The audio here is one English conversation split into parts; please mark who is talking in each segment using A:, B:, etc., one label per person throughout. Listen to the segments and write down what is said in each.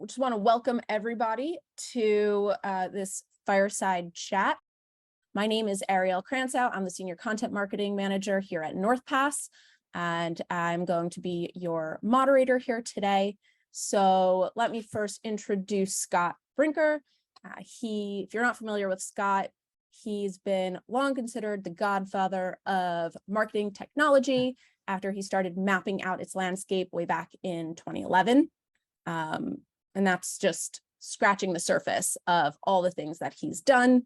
A: just want to welcome everybody to this Fireside chat. My name is Ariel Kranzow. I'm the Senior Content Marketing Manager here at Northpass, and I'm going to be your moderator here today. So let me first introduce Scott Brinker. If you're not familiar with Scott, he's been long considered the godfather of marketing technology after he started mapping out its landscape way back in 2011. And that's just scratching the surface of all the things that he's done.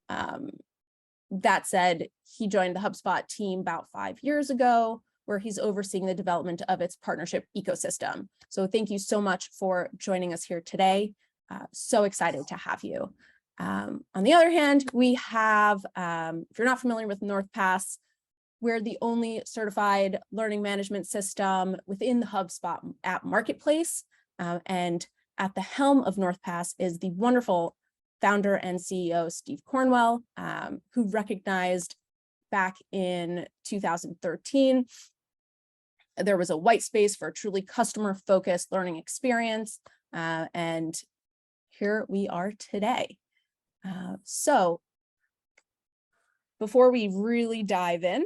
A: That said, he joined the HubSpot team about 5 years ago, where he's overseeing the development of its partnership ecosystem. So thank you so much for joining us here today. So excited to have you. On the other hand, we have, if you're not familiar with Northpass, we're the only certified learning management system within the HubSpot app marketplace. And at the helm of Northpass is the wonderful founder and CEO, Steve Cornwell, who recognized back in 2013, there was a white space for a truly customer-focused learning experience. And here we are today. So before we really dive in,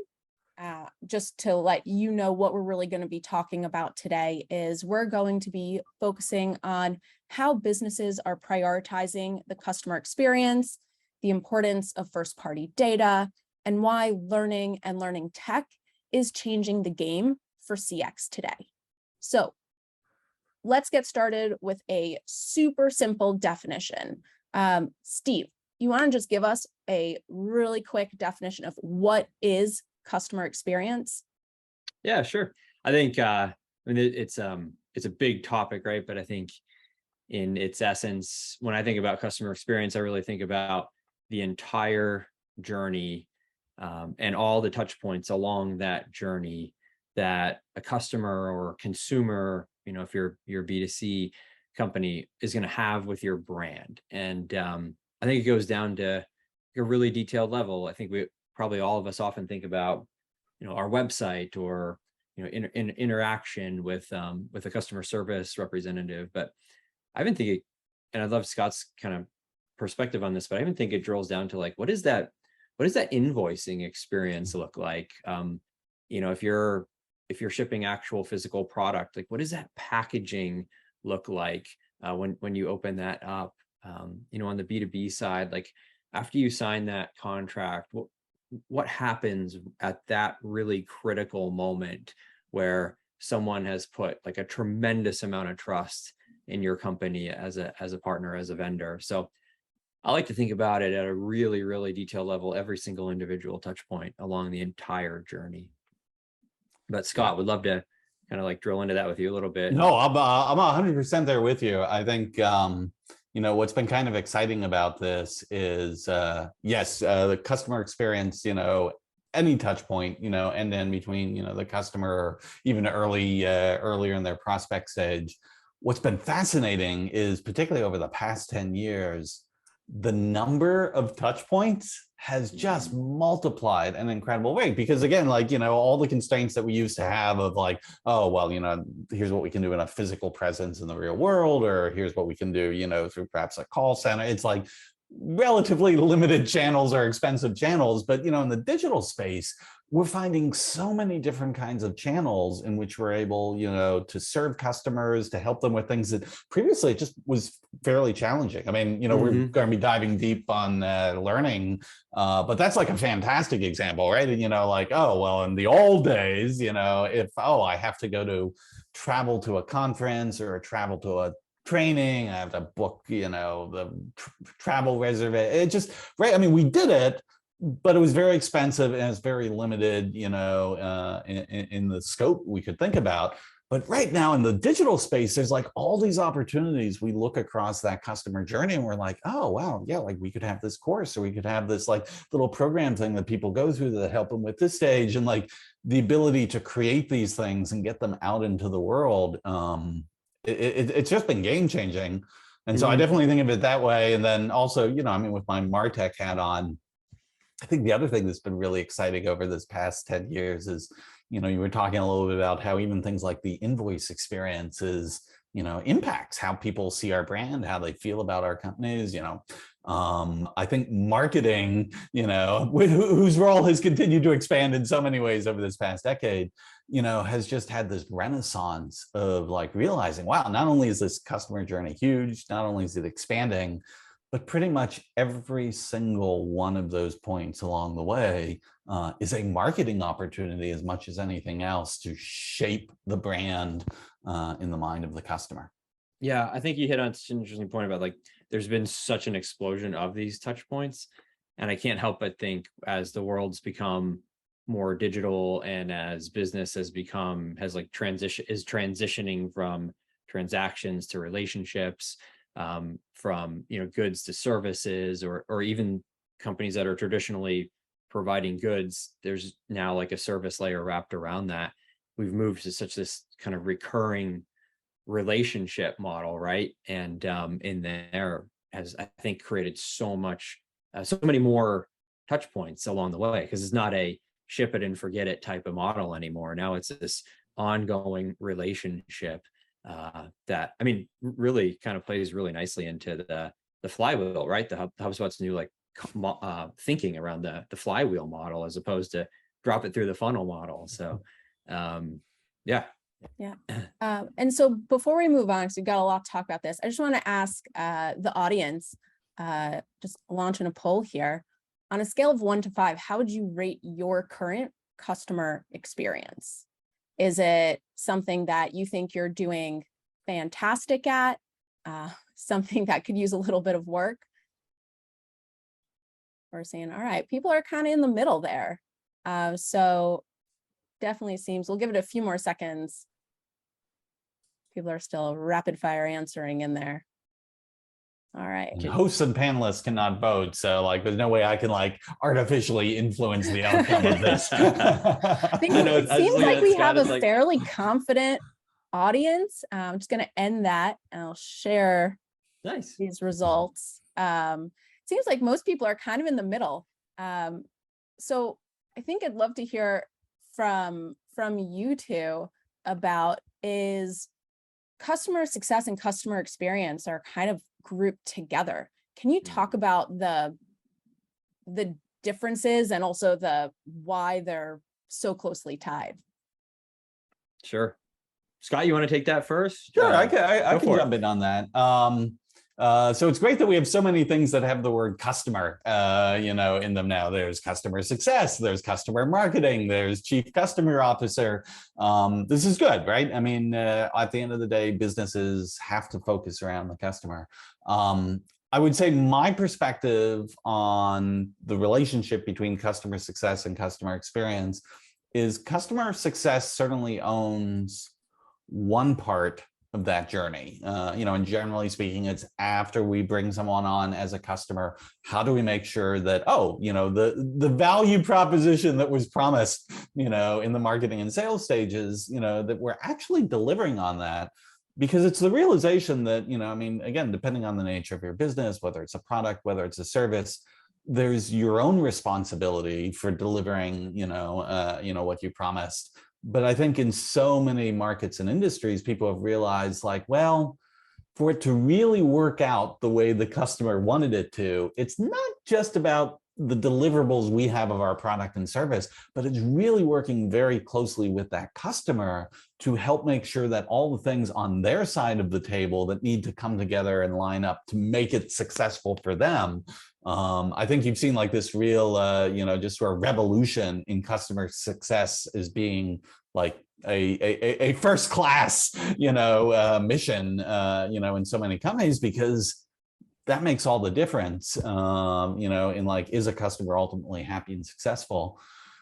A: just to let you know what we're really going to be talking about today is we're going to be focusing on how businesses are prioritizing the customer experience, the importance of first-party data, and why learning and learning tech is changing the game for CX today. So let's get started with a super simple definition. Steve, you want to just give us a really quick definition of what is customer experience?
B: Yeah, sure. I think it's a big topic, right? But I think in its essence, when I think about customer experience, I really think about the entire journey and all the touch points along that journey that a customer or consumer, if you're B2C company, is going to have with your brand. And I think it goes down to a really detailed level. I think probably all of us often think about, our website or, interaction with a customer service representative. But I even think and I love Scott's kind of perspective on this, but I even think it drills down to like, what does that invoicing experience look like? If you're shipping actual physical product, like what does that packaging look like when you open that up? On the B2B side, like after you sign that contract, what happens at that really critical moment where someone has put like a tremendous amount of trust in your company as a partner, as a vendor? So I like to think about it at a really, really detailed level, every single individual touch point along the entire journey. But Scott, would love to kind of like drill into that with you a little bit.
C: No, I'm 100% there with you. I think, what's been kind of exciting about this is, yes, the customer experience, any touch point, and then between, the customer or even earlier in their prospect stage. What's been fascinating is particularly over the past 10 years, the number of touch points has just multiplied in an incredible way, because again, all the constraints that we used to have of like, oh, well, here's what we can do in a physical presence in the real world, or here's what we can do, through perhaps a call center. It's like relatively limited channels or expensive channels. But, in the digital space, we're finding so many different kinds of channels in which we're able, to serve customers, to help them with things that previously it just was fairly challenging. I mean, we're going to be diving deep on learning, but that's like a fantastic example, right? Oh, well, in the old days, I have to travel to a conference or travel to a training, I have to book, the travel reservation. It just, right. I mean, we did it, but it was very expensive and it's very limited, in the scope we could think about. But right now in the digital space, there's like all these opportunities. We look across that customer journey and we're like, oh, wow, yeah, like we could have this course, or we could have this like little program thing that people go through that help them with this stage. And like the ability to create these things and get them out into the world, it's just been game changing. And so I definitely think of it that way. And then also, with my MarTech hat on, I think the other thing that's been really exciting over this past 10 years is, you were talking a little bit about how even things like the invoice experience is impacts how people see our brand, how they feel about our companies. I think marketing, whose role has continued to expand in so many ways over this past decade, has just had this renaissance of like realizing, wow, not only is this customer journey huge, not only is it expanding, but pretty much every single one of those points along the way is a marketing opportunity as much as anything else to shape the brand in the mind of the customer.
B: Yeah, I think you hit on such an interesting point about like, there's been such an explosion of these touch points. And I can't help but think as the world's become more digital and as business is transitioning from transactions to relationships, from goods to services, or even companies that are traditionally providing goods, there's now like a service layer wrapped around that. We've moved to such this kind of recurring relationship model, right? And in there has, I think, created so many more touch points along the way, because it's not a ship it and forget it type of model anymore. Now it's this ongoing relationship that, I mean, really kind of plays really nicely into the flywheel, right? The HubSpot's new like thinking around the flywheel model as opposed to drop it through the funnel model. So yeah.
A: And so before we move on, because we've got a lot to talk about this, I just want to ask the audience, just launching a poll here. On a scale of 1 to 5, how would you rate your current customer experience? Is it something that you think you're doing fantastic at, something that could use a little bit of work? Or saying, all right, people are kind of in the middle there. So definitely seems, we'll give it a few more seconds. People are still rapid fire answering in there. All right.
C: And hosts and panelists cannot vote, so like there's no way I can like artificially influence the outcome of this.
A: I think it seems like we have a fairly confident audience. I'm just going to end that and I'll share these results. Seems like most people are kind of in the middle. So I think I'd love to hear from you two about, is customer success and customer experience are kind of grouped together. Can you talk about the differences and also the why they're so closely tied?
B: Sure. Scott, you want to take that first?
C: Sure, I can jump in on that. So it's great that we have so many things that have the word customer, in them now. There's customer success, there's customer marketing, there's chief customer officer. This is good, right? I mean, at the end of the day, businesses have to focus around the customer. I would say my perspective on the relationship between customer success and customer experience is customer success certainly owns one part of that journey. And generally speaking, it's after we bring someone on as a customer, how do we make sure that, the value proposition that was promised, in the marketing and sales stages, that we're actually delivering on that. Because it's the realization that, again, depending on the nature of your business, whether it's a product, whether it's a service, there's your own responsibility for delivering, what you promised. But I think in so many markets and industries, people have realized like, well, for it to really work out the way the customer wanted it to, it's not just about the deliverables we have of our product and service, but it's really working very closely with that customer to help make sure that all the things on their side of the table that need to come together and line up to make it successful for them. I think you've seen like this real, just sort of revolution in customer success as being like a first class, mission, in so many companies, because that makes all the difference, in like, is a customer ultimately happy and successful?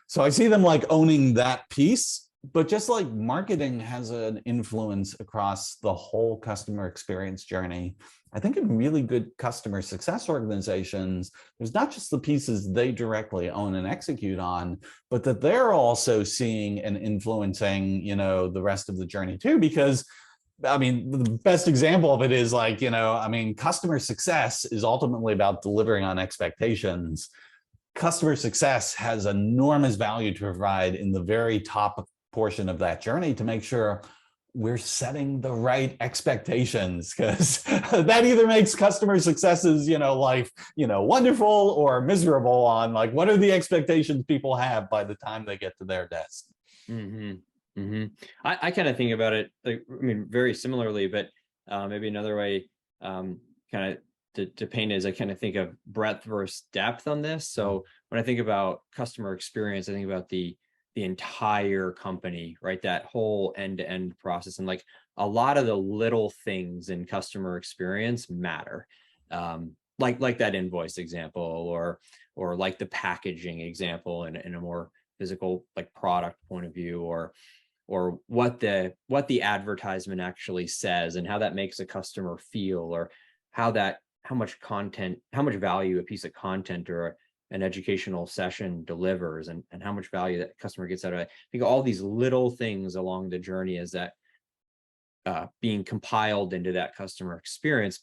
C: So I see them like owning that piece, but just like marketing has an influence across the whole customer experience journey. I think in really good customer success organizations, there's not just the pieces they directly own and execute on, but that they're also seeing and influencing, the rest of the journey too, because I mean, the best example of it is like, customer success is ultimately about delivering on expectations. Customer success has enormous value to provide in the very top portion of that journey to make sure we're setting the right expectations, because that either makes customer successes, life, wonderful or miserable on like, what are the expectations people have by the time they get to their desk?
B: Mm-hmm. Mm-hmm. I kind of think about it, like, I mean, very similarly, but maybe another way kind of to paint it is I kind of think of breadth versus depth on this. So when I think about customer experience, I think about the entire company, right? That whole end-to-end process. And like a lot of the little things in customer experience matter. Like that invoice example, or like the packaging example in a more physical like product point of view, or what the advertisement actually says and how that makes a customer feel, or how much value a piece of content or an educational session delivers, and how much value that customer gets out of it. I think all these little things along the journey is that being compiled into that customer experience.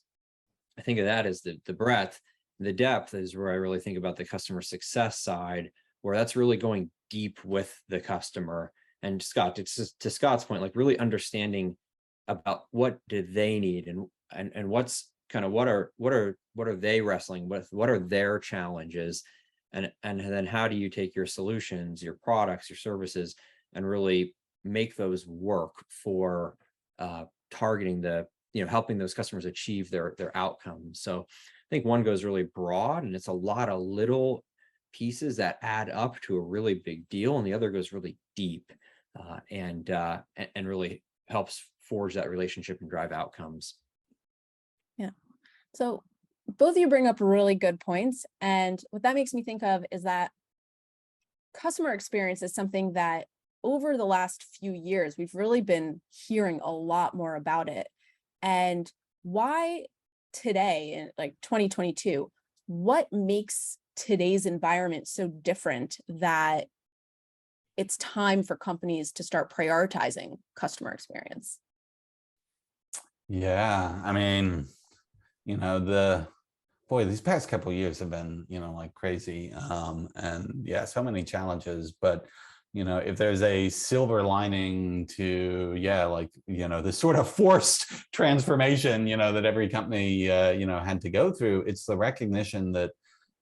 B: I think of that as the breadth. The depth is where I really think about the customer success side, where that's really going deep with the customer. And Scott, to Scott's point, like really understanding about what do they need, and what's kind of what are they wrestling with, what are their challenges, and then how do you take your solutions, your products, your services, and really make those work for targeting helping those customers achieve their outcomes. So I think one goes really broad, and it's a lot of little pieces that add up to a really big deal, and the other goes really deep and really helps forge that relationship and drive outcomes.
A: Yeah. So both of you bring up really good points. And what that makes me think of is that customer experience is something that over the last few years, we've really been hearing a lot more about it. And why today, in like 2022, what makes today's environment so different that it's time for companies to start prioritizing customer experience?
C: Yeah, I mean, these past couple of years have been, like crazy. And yeah, so many challenges, but if there's a silver lining to, this sort of forced transformation, that every company, had to go through, it's the recognition that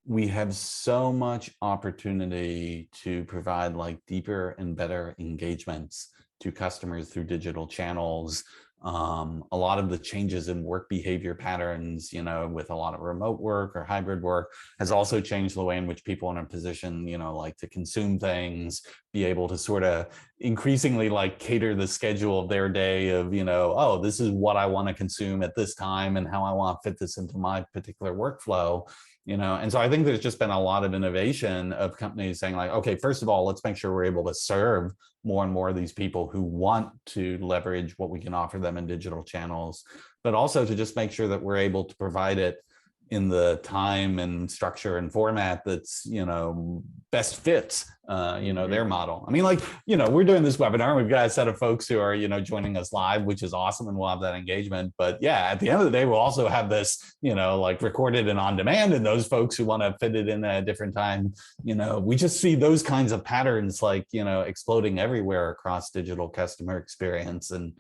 C: we have so much opportunity to provide like deeper and better engagements to customers through digital channels. A lot of the changes in work behavior patterns, with a lot of remote work or hybrid work, has also changed the way in which people are in a position, like to consume things, be able to sort of increasingly like cater the schedule of their day of, oh, this is what I want to consume at this time and how I want to fit this into my particular workflow. And so I think there's just been a lot of innovation of companies saying like, okay, first of all, let's make sure we're able to serve more and more of these people who want to leverage what we can offer them in digital channels, but also to just make sure that we're able to provide it in the time and structure and format that's, best fits, their model. I mean, like, we're doing this webinar, we've got a set of folks who are, joining us live, which is awesome. And we'll have that engagement. But yeah, at the end of the day, we'll also have this, like recorded and on demand. And those folks who want to fit it in at a different time, we just see those kinds of patterns, like, exploding everywhere across digital customer experience. And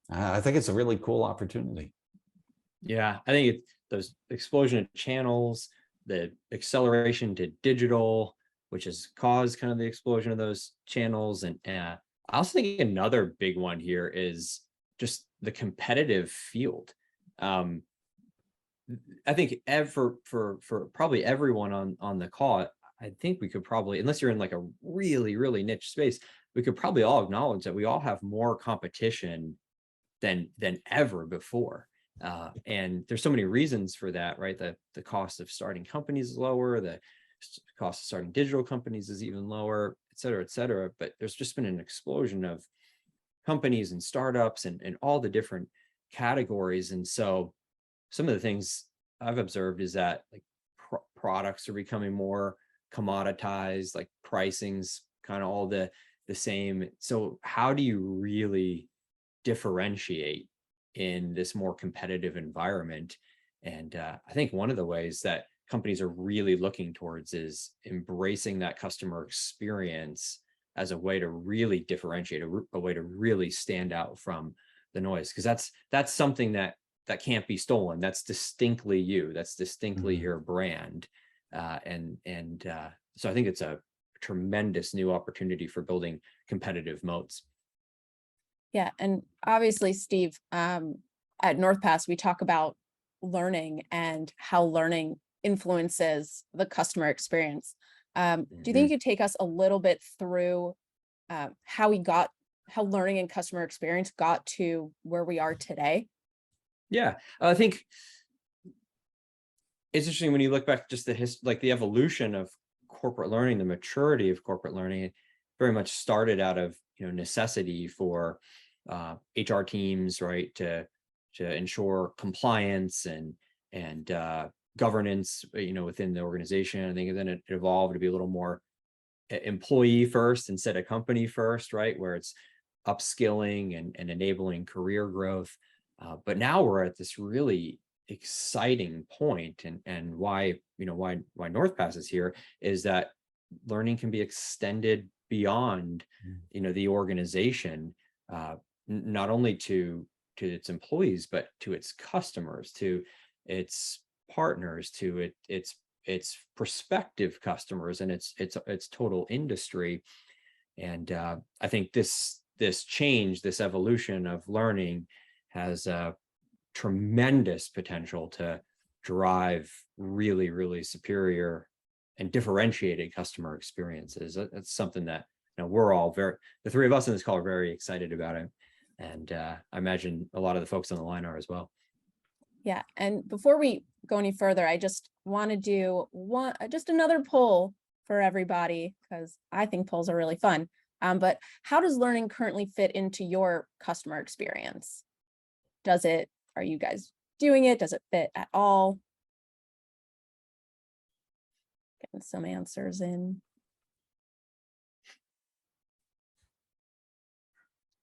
C: I think it's a really cool opportunity.
B: Yeah, I think those explosion of channels, the acceleration to digital, which has caused kind of the explosion of those channels. And I also think another big one here is just the competitive field. I think for probably everyone on the call, I think we could probably, unless you're in like a really, really niche space, we could probably all acknowledge that we all have more competition than ever before. And there's so many reasons for that, right? The cost of starting companies is lower, the cost of starting digital companies is even lower, et cetera, et cetera. But there's just been an explosion of companies and startups and all the different categories. And so some of the things I've observed is that like products are becoming more commoditized, like pricing's kind of all the same. So how do you really differentiate in this more competitive environment? And I think one of the ways that companies are really looking towards is embracing that customer experience as a way to really differentiate, a way to really stand out from the noise, because that's something that can't be stolen. That's distinctly you. That's distinctly your brand. So I think it's a tremendous new opportunity for building competitive moats.
A: Yeah, and obviously, Steve, at Northpass, we talk about learning and how learning influences the customer experience. Do you think you could take us a little bit through how learning and customer experience got to where we are today?
B: Yeah, I think it's interesting when you look back just the evolution of corporate learning, the maturity of corporate learning. It very much started out of necessity for HR teams, right, to ensure compliance and governance, within the organization. I think then it evolved to be a little more employee first instead of company first, right, where it's upskilling and enabling career growth. But now we're at this really exciting point, and why Northpass is here is that learning can be extended beyond the organization, not only to its employees, but to its customers, to its partners, to its prospective customers, and its total industry. And I think this change, this evolution of learning has tremendous potential to drive really, really superior and differentiated customer experiences. That's something that we're all the three of us in this call are very excited about it. And I imagine a lot of the folks on the line are as well.
A: Yeah, and before we go any further, I just want to do another poll for everybody, because I think polls are really fun. But how does learning currently fit into your customer experience? Are you guys doing it? Does it fit at all? Getting some answers in.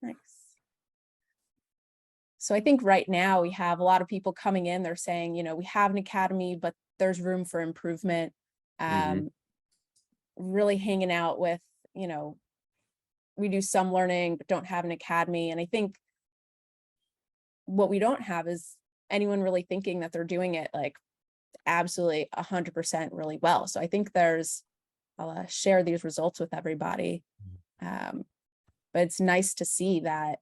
A: Nice. So I think right now we have a lot of people coming in. They're saying, we have an academy, but there's room for improvement. Really hanging out with, we do some learning, but don't have an academy. And I think what we don't have is anyone really thinking that they're doing it like absolutely 100% really well. So I think I'll share these results with everybody. But it's nice to see that,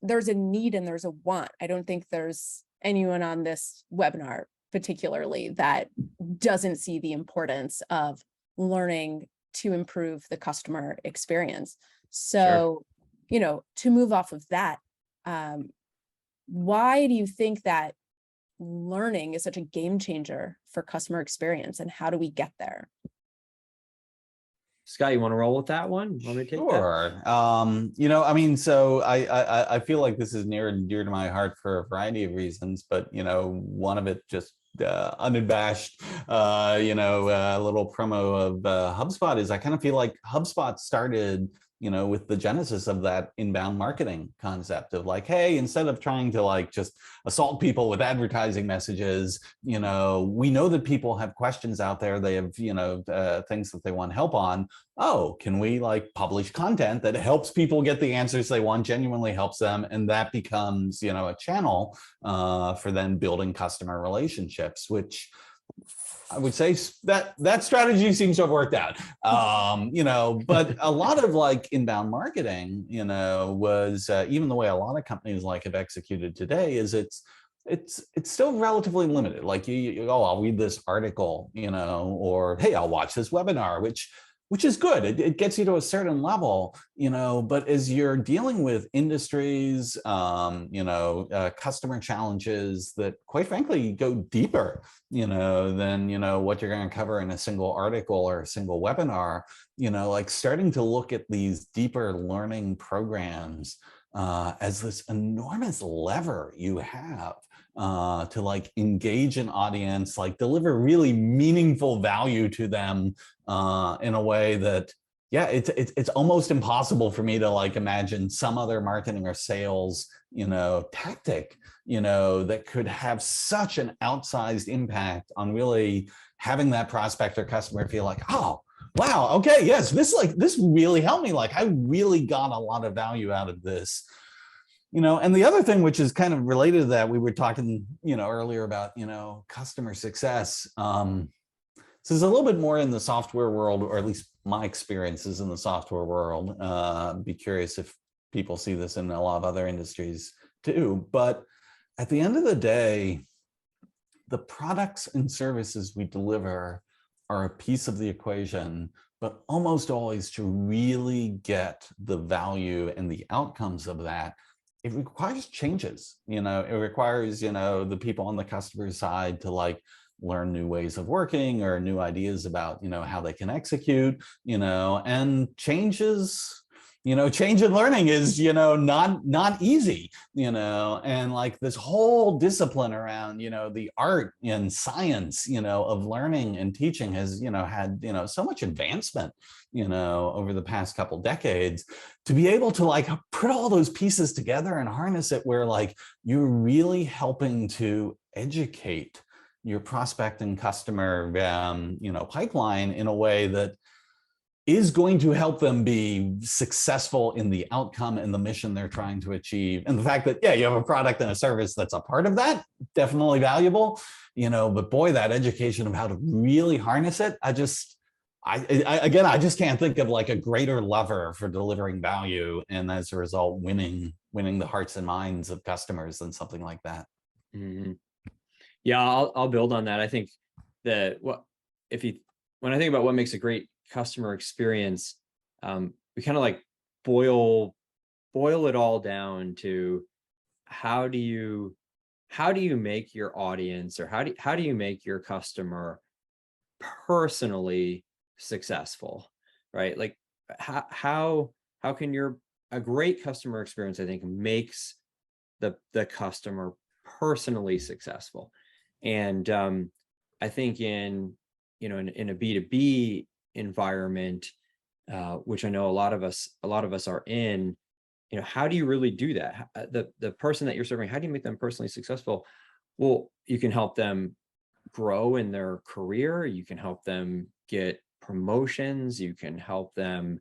A: there's a need and there's a want. I don't think there's anyone on this webinar particularly that doesn't see the importance of learning to improve the customer experience. So, to move off of that, why do you think that learning is such a game changer for customer experience, and how do we get there?
B: Scott, you want to roll with that one? Want me to take that?
C: Sure. So I feel like this is near and dear to my heart for a variety of reasons, but one of it just unabashed, little promo of HubSpot is I kind of feel like HubSpot started with the genesis of that inbound marketing concept of like, hey, instead of trying to just assault people with advertising messages, we know that people have questions out there. They have, things that they want help on. Oh, can we publish content that helps people get the answers they want, genuinely helps them? And that becomes, a channel for then building customer relationships, which I would say that strategy seems to have worked out, but a lot of inbound marketing, was even the way a lot of companies have executed today is it's still relatively limited. I'll read this article, or hey, I'll watch this webinar, which is good. It gets you to a certain level, but as you're dealing with industries, customer challenges that quite frankly go deeper, than, what you're going to cover in a single article or a single webinar, starting to look at these deeper learning programs as this enormous lever you have to engage an audience, deliver really meaningful value to them in a way that, it's almost impossible for me to imagine some other marketing or sales, tactic, that could have such an outsized impact on really having that prospect or customer feel like, oh, wow, okay, yes, this really helped me. I really got a lot of value out of this. And the other thing, which is kind of related to that, we were talking, earlier about, customer success. This is a little bit more in the software world, or at least my experience is in the software world. Be curious if people see this in a lot of other industries too. But at the end of the day, the products and services we deliver are a piece of the equation, but almost always to really get the value and the outcomes of that, it requires changes. It requires, the people on the customer side to learn new ways of working or new ideas about, how they can execute, and changes. Change and learning is, not easy, and this whole discipline around, the art and science, of learning and teaching has, had, so much advancement, over the past couple decades, to be able to put all those pieces together and harness it where you're really helping to educate your prospect and customer, pipeline in a way that is going to help them be successful in the outcome and the mission they're trying to achieve. And the fact that, you have a product and a service that's a part of that, definitely valuable, but boy, that education of how to really harness it, I just can't think of a greater lever for delivering value. And as a result, winning the hearts and minds of customers than something like that.
B: Mm-hmm. Yeah, I'll build on that. I think that when I think about what makes a great customer experience, we kind of boil it all down to how do you make your audience, or how do you make your customer personally successful, right? How can a great customer experience, I think, makes the customer personally successful. And I think in a B2B environment, which I know a lot of us are in, how do you really do that? The person that you're serving, how do you make them personally successful? Well, you can help them grow in their career. You can help them get promotions. You can help them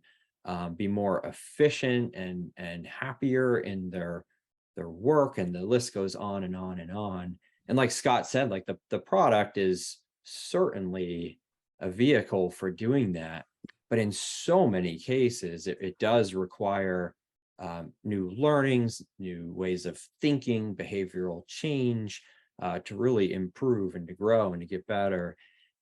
B: be more efficient and happier in their work, and the list goes on and on and on. And like Scott said, the product is certainly a vehicle for doing that, but in so many cases, it does require new learnings, new ways of thinking, behavioral change, to really improve and to grow and to get better.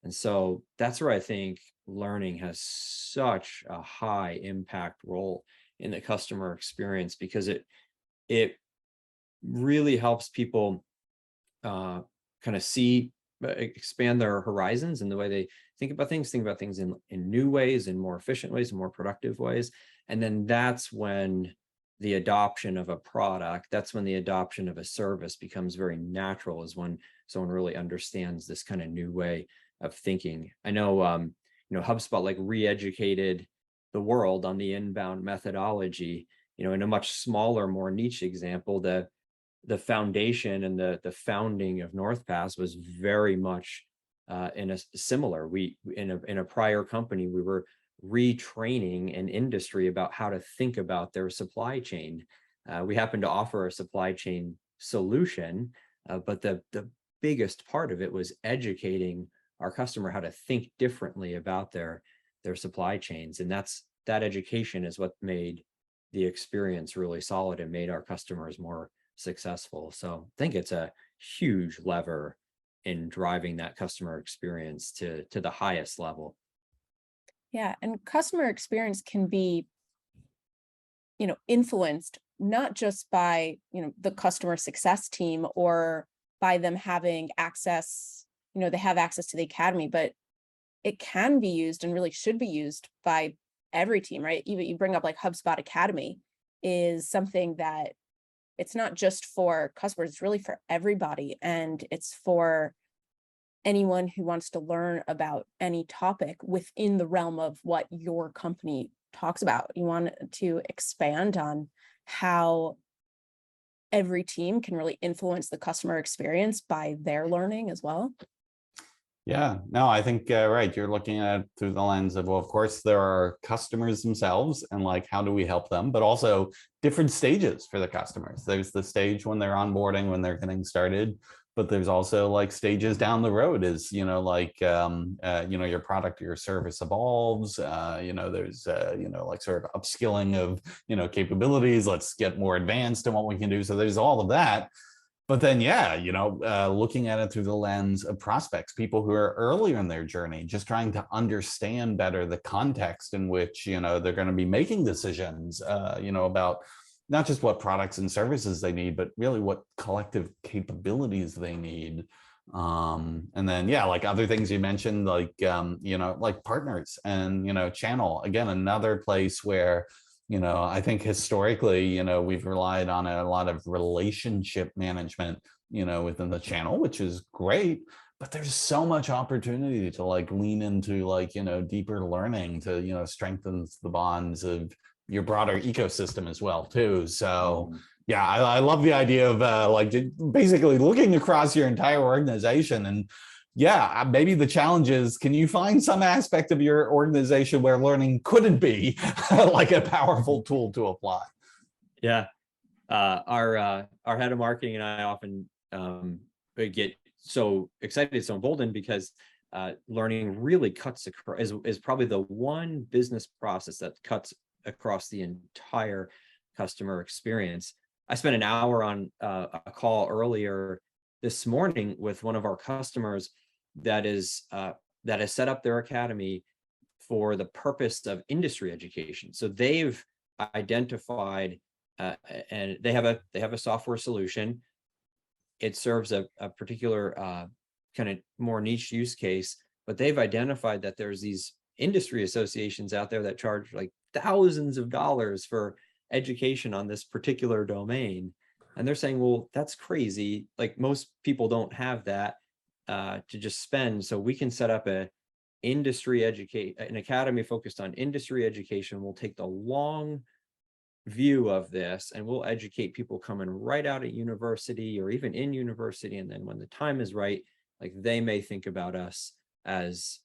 B: And so that's where I think learning has such a high impact role in the customer experience, because it really helps people kind of expand their horizons and the way they think about things in new ways, in more efficient ways, in more productive ways. And then that's when the adoption of a product, that's when the adoption of a service becomes very natural, is when someone really understands this kind of new way of thinking. I know, HubSpot re-educated the world on the inbound methodology. In a much smaller, more niche example, the foundation and the founding of Northpass was very much in a similar. In a prior company, we were retraining an industry about how to think about their supply chain. We happened to offer a supply chain solution, but the biggest part of it was educating our customer how to think differently about their supply chains. And that education is what made the experience really solid and made our customers more successful. So I think it's a huge lever in driving that customer experience to the highest level.
A: Yeah, and customer experience can be, influenced not just by, the customer success team or by them having access, they have access to the academy, but it can be used and really should be used by every team, right? Even you bring up HubSpot Academy is something that it's not just for customers, it's really for everybody. And it's for anyone who wants to learn about any topic within the realm of what your company talks about. You want to expand on how every team can really influence the customer experience by their learning as well.
C: Yeah, no, I think right. You're looking at it through the lens of, well, of course, there are customers themselves and like, how do we help them? But also different stages for the customers. There's the stage when they're onboarding, when they're getting started, but there's also like stages down the road as, like, your product or your service evolves. There's, like sort of upskilling of, capabilities. Let's get more advanced in what we can do. So there's all of that. But then, yeah, looking at it through the lens of prospects, people who are earlier in their journey, just trying to understand better the context in which, they're going to be making decisions, about not just what products and services they need, but really what collective capabilities they need. And then, yeah, like other things you mentioned, like, like partners and, channel, again, another place where, I think historically, we've relied on a lot of relationship management, within the channel, which is great, but there's so much opportunity to like lean into like, deeper learning to, strengthen the bonds of your broader ecosystem as well too. So yeah, I love the idea of like basically looking across your entire organization. And yeah, maybe the challenge is, can you find some aspect of your organization where learning couldn't be like a powerful tool to apply?
B: Yeah. Our head of marketing and I often get so excited, so emboldened, because learning really cuts across, is probably the one business process that cuts across the entire customer experience. I spent an hour on a call earlier this morning with one of our customers that has set up their academy for the purpose of industry education. So they've identified and they have a software solution. It serves a particular kind of more niche use case, but they've identified that there's these industry associations out there that charge like thousands of dollars for education on this particular domain. And they're saying, well, that's crazy. Like most people don't have that to just spend. So we can set up an academy focused on industry education. We'll take the long view of this and we'll educate people coming right out of university or even in university. And then when the time is right, like they may think about us as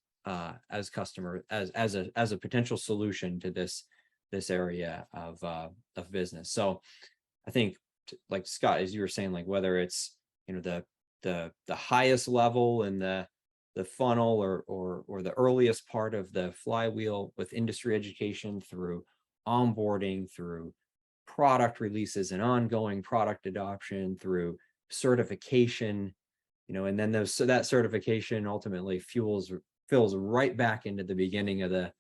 B: customer, as a potential solution to this area of business. So I think, like Scott, as you were saying, like whether it's the highest level in the funnel or the earliest part of the flywheel with industry education, through onboarding, through product releases and ongoing product adoption, through certification, and then that certification ultimately fills right back into the beginning of the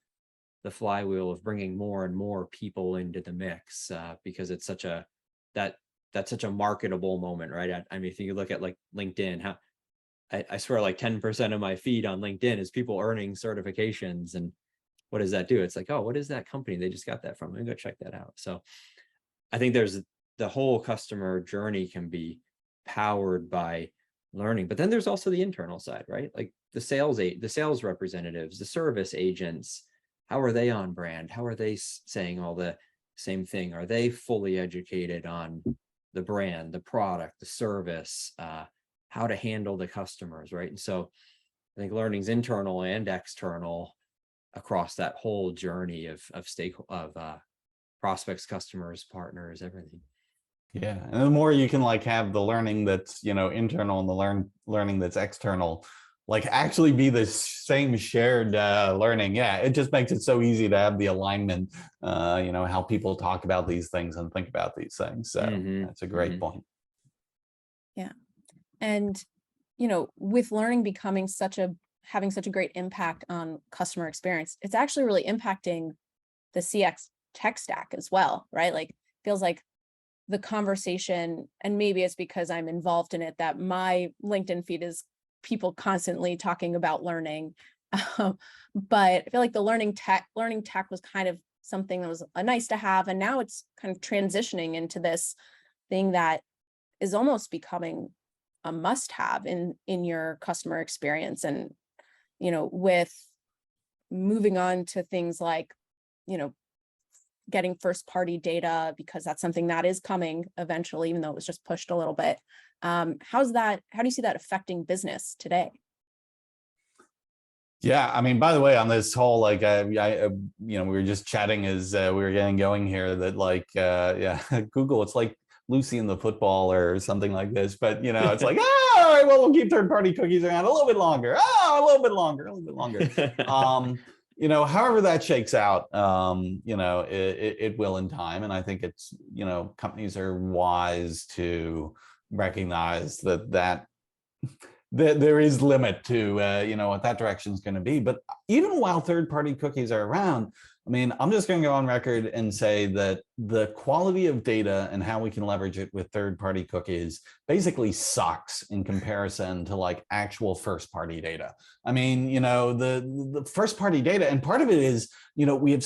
B: flywheel of bringing more and more people into the mix, because it's such a marketable moment, right? I mean, if you look at like LinkedIn, I swear like 10% of my feed on LinkedIn is people earning certifications. And what does that do? It's like, oh, what is that company they just got that from? Let me go check that out. So I think there's the whole customer journey can be powered by learning, but then there's also the internal side, right? Like the sales representatives, the service agents, how are they on brand? How are they saying all the same thing? Are they fully educated on the brand, the product, the service, how to handle the customers, right? And so I think learning's internal and external across that whole journey of prospects, customers, partners, everything.
C: Yeah, and the more you can like have the learning that's internal and the learning that's external, like actually be the same shared learning. Yeah, it just makes it so easy to have the alignment. How people talk about these things and think about these things. So that's a great point.
A: Yeah, and with learning having such a great impact on customer experience, it's actually really impacting the CX tech stack as well, right? Like feels like the conversation, and maybe it's because I'm involved in it, that my LinkedIn feed is people constantly talking about learning. But I feel like the learning tech was kind of something that was a nice to have. And now it's kind of transitioning into this thing that is almost becoming a must have in your customer experience. And, with moving on to things like, getting first party data, because that's something that is coming eventually, even though it was just pushed a little bit. How do you see that affecting business today?
C: Yeah, I mean, by the way, on this whole, like, we were just chatting as we were getting going here that, like, yeah, Google, it's like Lucy in the football or something like this, but it's like, oh, all right, well, we'll keep third-party cookies around a little bit longer. Oh, a little bit longer, a little bit longer. However that shakes out, it will in time, and I think it's, companies are wise to recognize that there is limit to what that direction is going to be. But even while third-party cookies are around, I mean, I'm just going to go on record and say that the quality of data and how we can leverage it with third-party cookies basically sucks in comparison to like actual first-party data. I mean, the first-party data, and part of it is, we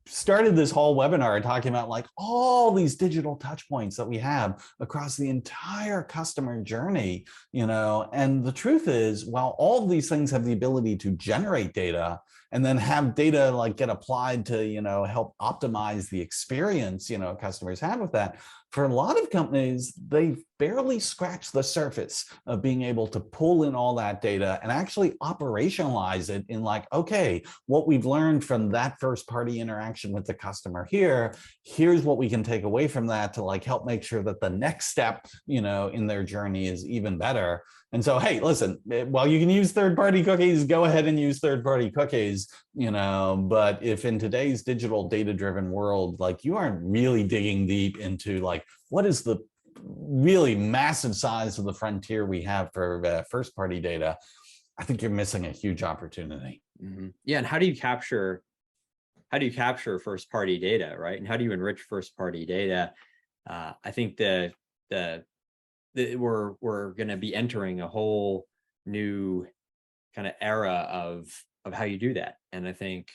C: started this whole webinar talking about like all these digital touch points that we have across the entire customer journey, and the truth is, while all of these things have the ability to generate data and then have data like get applied to, help optimize the experience, customers have with that, for a lot of companies, they've barely scratched the surface of being able to pull in all that data and actually operationalize it in like, okay, what we've learned from that first party interaction with the customer here's what we can take away from that to like help make sure that the next step, in their journey is even better. And so, hey, listen, while you can use third-party cookies, go ahead and use third-party cookies, but if in today's digital data-driven world, like you aren't really digging deep into like, what is the really massive size of the frontier we have for first-party data, I think you're missing a huge opportunity.
B: Mm-hmm. Yeah, and how do you capture first-party data, right? And how do you enrich first-party data? I think we're going to be entering a whole new kind of era of how you do that, and I think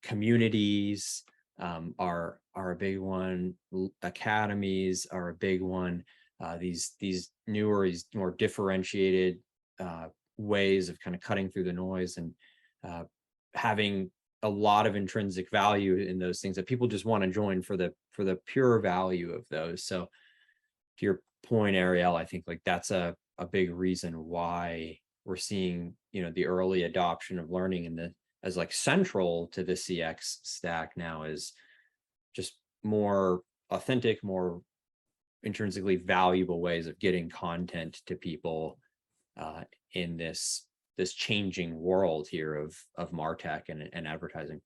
B: communities are a big one. Academies are a big one. These newer, more differentiated ways of kind of cutting through the noise and having a lot of intrinsic value in those things that people just want to join for the pure value of those. So to your point, Ariel, I think like that's a big reason why we're seeing, the early adoption of learning as like central to the CX stack now is just more authentic, more intrinsically valuable ways of getting content to people in this changing world here of MarTech and advertising.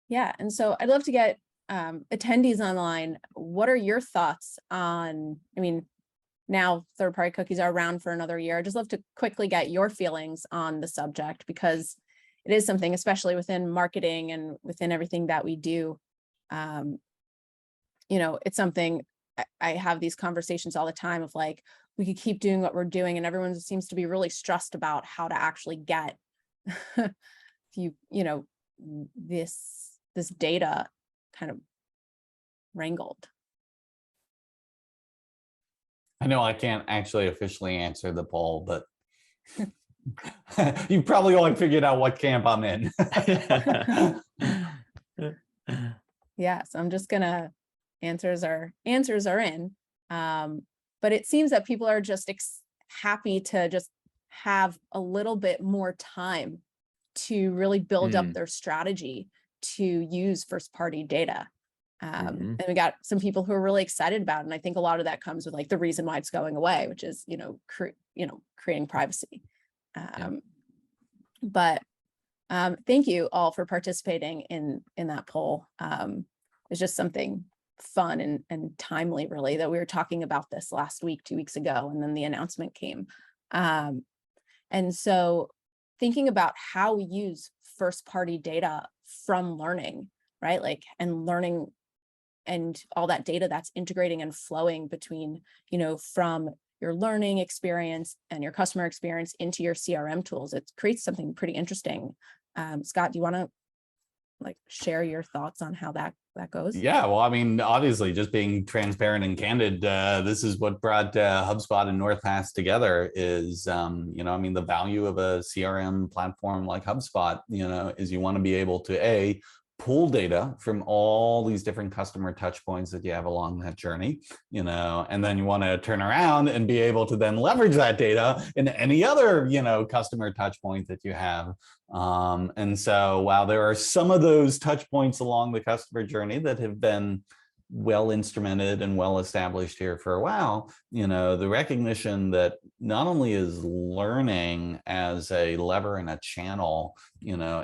A: Yeah, and so I'd love to get attendees online. What are your thoughts on, I mean, now third-party cookies are around for another year. I'd just love to quickly get your feelings on the subject, because it is something, especially within marketing and within everything that we do. It's something I have these conversations all the time of like, we could keep doing what we're doing, and everyone seems to be really stressed about how to actually get this data kind of wrangled.
C: I know I can't actually officially answer the poll, but you probably all figured out what camp I'm in.
A: Yeah, so I'm just gonna answers are in. But it seems that people are just happy to just have a little bit more time to really build up their strategy to use first party data. And we got some people who are really excited about it. And I think a lot of that comes with like the reason why it's going away, which is, creating privacy. But thank you all for participating in that poll. It's just something fun and timely, really, that we were talking about this last week, 2 weeks ago, and then the announcement came. And so thinking about how we use first party data from learning, right? Like, and learning and all that data that's integrating and flowing between, from your learning experience and your customer experience into your CRM tools, it creates something pretty interesting. Scott, do you want to share your thoughts on how that goes?
C: Yeah, well, I mean, obviously, just being transparent and candid, this is what brought HubSpot and Northpass together is, the value of a CRM platform like HubSpot, is you want to be able to pull data from all these different customer touch points that you have along that journey, and then you want to turn around and be able to then leverage that data in any other, customer touch point that you have. And so while there are some of those touch points along the customer journey that have been well instrumented and well established here for a while, the recognition that not only is learning as a lever and a channel,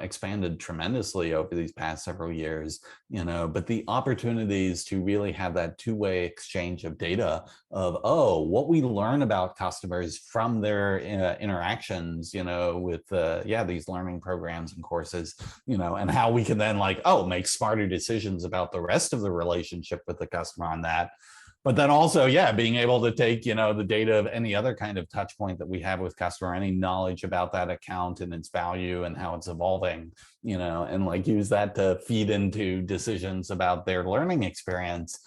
C: expanded tremendously over these past several years, but the opportunities to really have that two-way exchange of data of, what we learn about customers from their interactions, with these learning programs and courses, and how we can then make smarter decisions about the rest of the relationship with the customer on that. But then also, being able to take, the data of any other kind of touch point that we have with customer, any knowledge about that account and its value and how it's evolving, and use that to feed into decisions about their learning experience.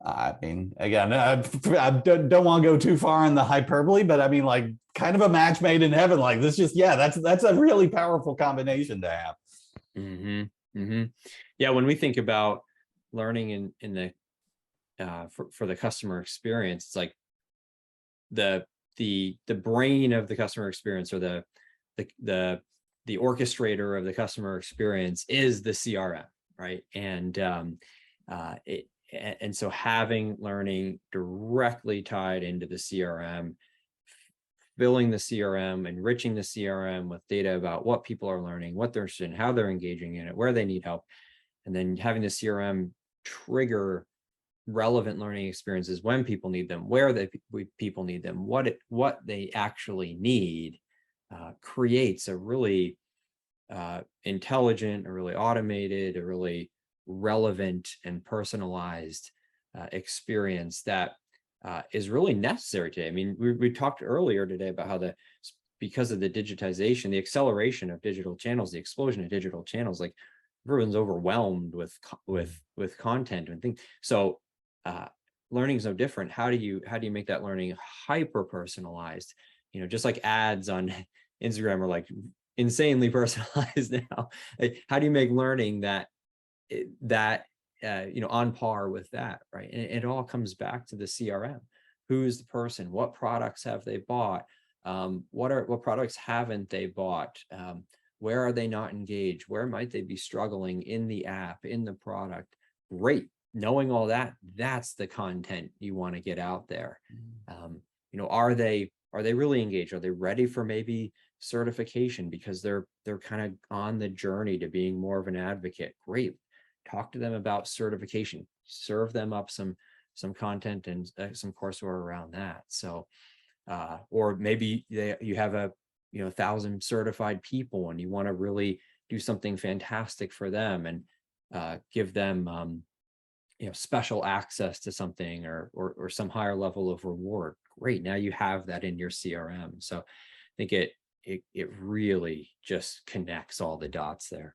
C: I mean, again, I don't want to go too far in the hyperbole, but I mean, kind of a match made in heaven. This just, that's a really powerful combination to have.
B: Mm-hmm. Mm-hmm. Yeah, when we think about learning in the for the customer experience, it's like the brain of the customer experience, or the orchestrator of the customer experience is the CRM, right? And so having learning directly tied into the CRM, filling the CRM, enriching the CRM with data about what people are learning, what they're interested in, how they're engaging in it, where they need help, and then having the CRM trigger relevant learning experiences when people need them, where people need them, what they actually need, creates a really intelligent, a really automated, a really relevant and personalized experience that is really necessary today. I mean, we talked earlier today about how because of the digitization, the acceleration of digital channels, the explosion of digital channels, everyone's overwhelmed with content and things. So learning is no different. How do you make that learning hyper personalized? Just like ads on Instagram are insanely personalized now. How do you make learning that on par with that, right? And it all comes back to the CRM. Who's the person? What products have they bought? What products haven't they bought? Where are they not engaged? Where might they be struggling in the app, in the product? Great. Knowing all that, that's the content you want to get out there. Are they really engaged? Are they ready for maybe certification because they're kind of on the journey to being more of an advocate? Great. Talk to them about certification. Serve them up some content and some courseware around that. So, or maybe you have 1,000 certified people and you want to really do something fantastic for them and give them special access to something or some higher level of reward. Great. Now you have that in your CRM. So I think it really just connects all the dots there.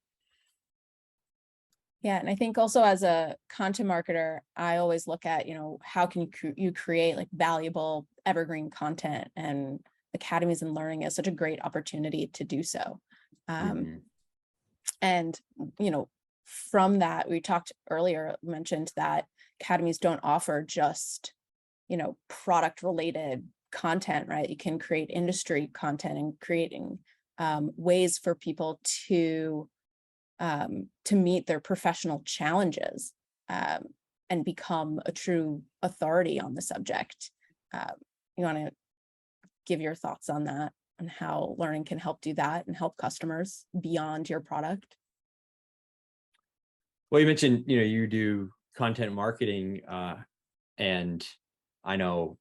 A: Yeah, and I think also as a content marketer, I always look at, how can you create valuable evergreen content, and academies and learning is such a great opportunity to do so. And, from that, we talked earlier, mentioned that academies don't offer just, product related content, right? You can create industry content and creating ways for people to meet their professional challenges and become a true authority on the subject. You want to give your thoughts on that and how learning can help do that and help customers beyond your product?
B: Well, you mentioned, you do content marketing, and I know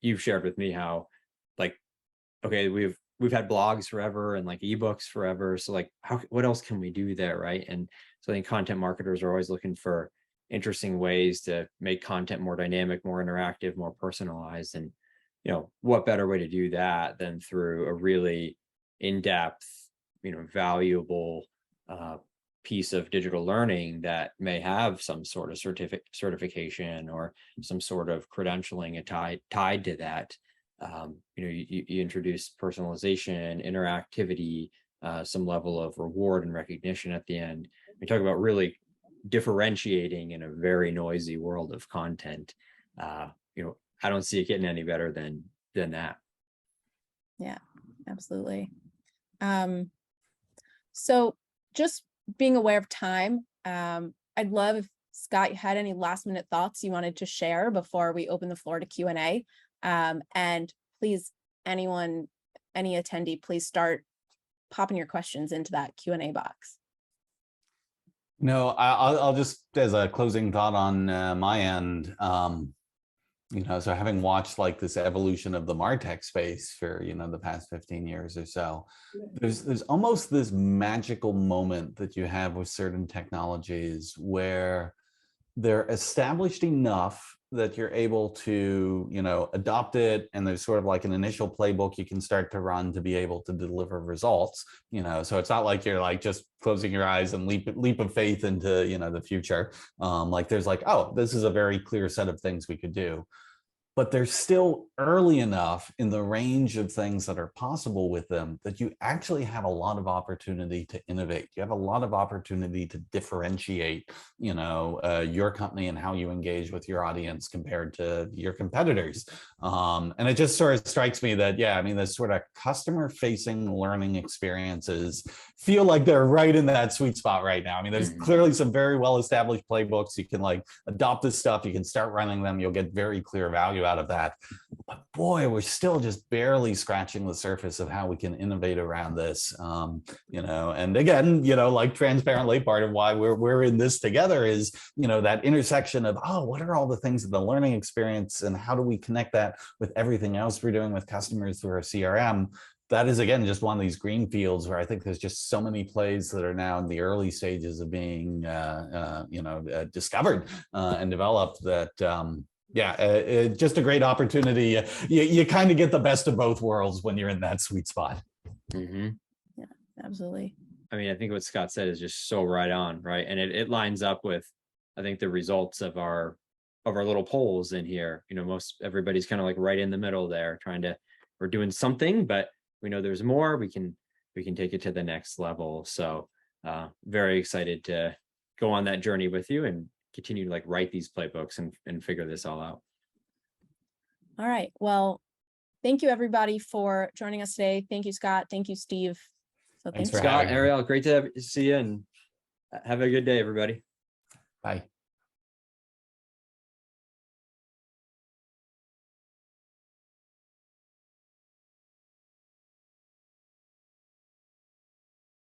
B: you've shared with me how, okay, we've had blogs forever and ebooks forever. So what else can we do there, right? And so I think content marketers are always looking for interesting ways to make content more dynamic, more interactive, more personalized. And what better way to do that than through a really in-depth, valuable piece of digital learning that may have some sort of certification or some sort of credentialing tied to that. You introduce personalization, interactivity, some level of reward and recognition at the end. we talk about really differentiating in a very noisy world of content. I don't see it getting any better than that.
A: Yeah, absolutely. So just being aware of time, I'd love if Scott, you had any last minute thoughts you wanted to share before we open the floor to Q&A. And please, any attendee, please start popping your questions into that Q&A box.
C: No, I'll just, as a closing thought on my end, so having watched like this evolution of the MarTech space for, the past 15 years or so, there's almost this magical moment that you have with certain technologies where they're established enough that you're able to, adopt it. And there's sort of like an initial playbook you can start to run to be able to deliver results, so it's not like you're like just closing your eyes and leap of faith into, the future. Like there's like, oh, this is a very clear set of things we could do. But they're still early enough in the range of things that are possible with them that you actually have a lot of opportunity to innovate. You have a lot of opportunity to differentiate, your company and how you engage with your audience compared to your competitors. And it just sort of strikes me that, this sort of customer-facing learning experiences feel like they're right in that sweet spot right now. There's clearly some very well-established playbooks. You can like adopt this stuff. You can start running them. You'll get very clear value out of that. But boy, we're still just barely scratching the surface of how we can innovate around this. And again, like transparently, part of why we're in this together is, that intersection of, what are all the things of the learning experience and how do we connect that with everything else we're doing with customers through our CRM? That is, again, just one of these green fields where I think there's just so many plays that are now in the early stages of being, discovered and developed that, just a great opportunity. You kind of get the best of both worlds when you're in that sweet spot.
A: Yeah, absolutely.
B: I think what Scott said is just so right on, right? And it lines up with, I think, the results of our little polls in here. Everybody's kind of like right in the middle there, we're doing something, but we know there's more. We can take it to the next level. So very excited to go on that journey with you and continue to like write these playbooks and figure this all out.
A: All right. Well, thank you everybody for joining us today. Thank you, Scott. Thank you, Steve. So
C: Thanks
A: thanks,
C: for
B: Scott, Ariel, great to see you, and have a good day, everybody.
C: Bye.